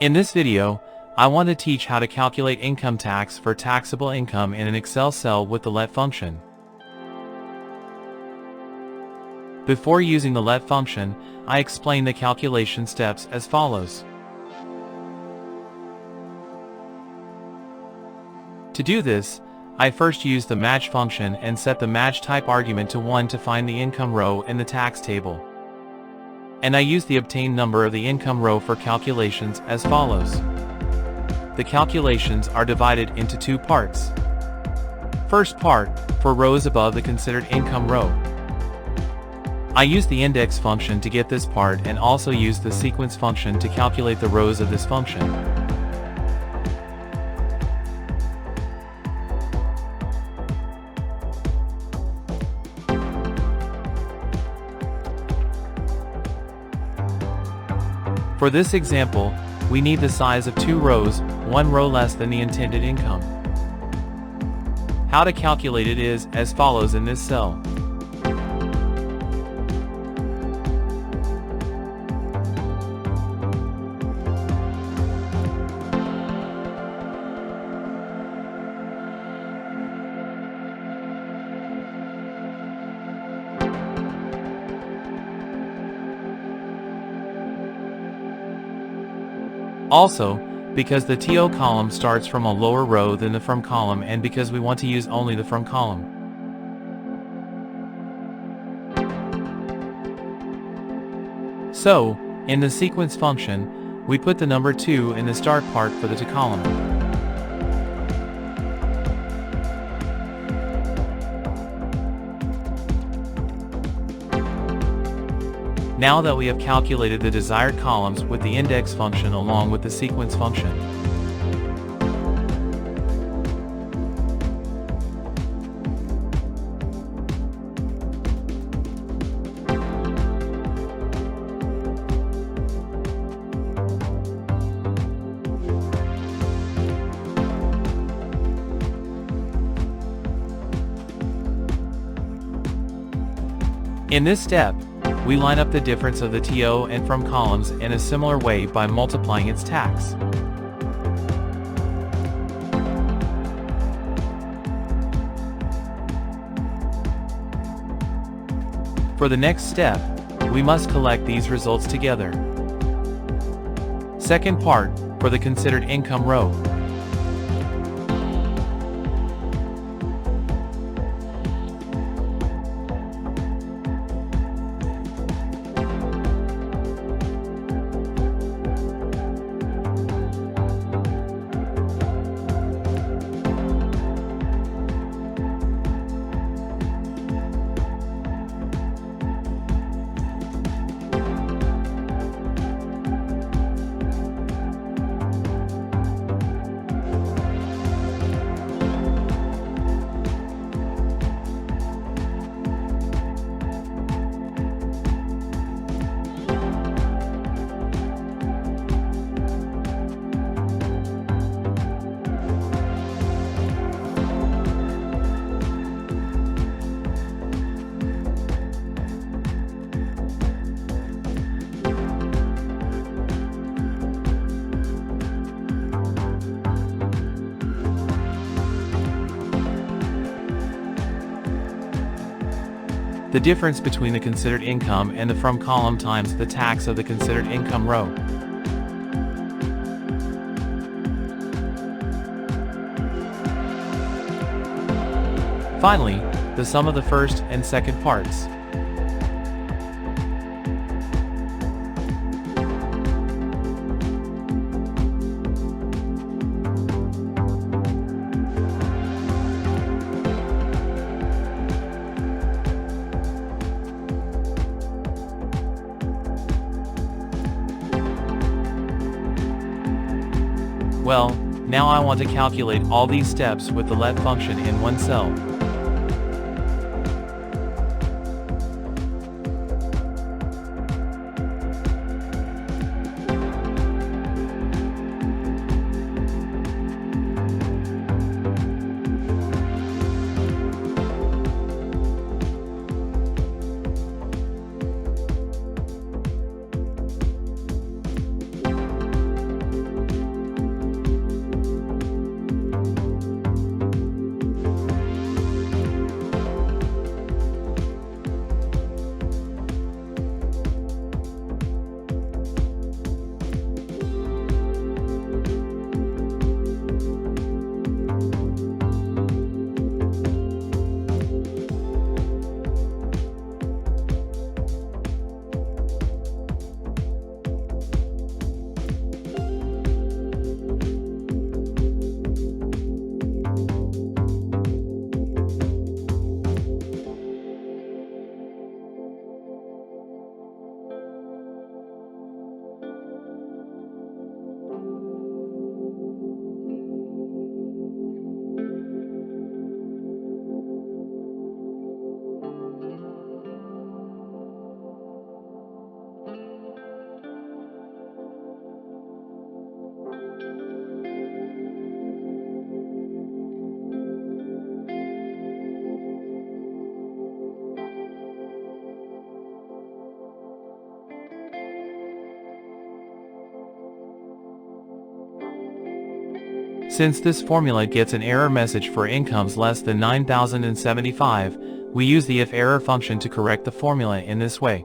In this video, I want to teach how to calculate income tax for taxable income in an Excel cell with the let function. Before using the let function, I explain the calculation steps as follows. To do this, I first use the match function and set the match type argument to 1 to find the income row in the tax table. And I use the obtained number of the income row for calculations as follows. The calculations are divided into two parts. First part, for rows above the considered income row. I use the index function to get this part and also use the sequence function to calculate the rows of this function. For this example, we need the size of two rows, one row less than the intended income. How to calculate it is as follows in this cell. Also, because the TO column starts from a lower row than the from column and because we want to use only the from column. So, in the sequence function, we put the number 2 in the start part for the to column. Now that we have calculated the desired columns with the index function along with the sequence function, in this step, we line up the difference of the TO and from columns in a similar way by multiplying its tax. For the next step, we must collect these results together. Second part, for the considered income row. The difference between the considered income and the from column times the tax of the considered income row. Finally, the sum of the first and second parts. Well, now I want to calculate all these steps with the let function in one cell. Since this formula gets an error message for incomes less than 9,075, we use the if error function to correct the formula in this way.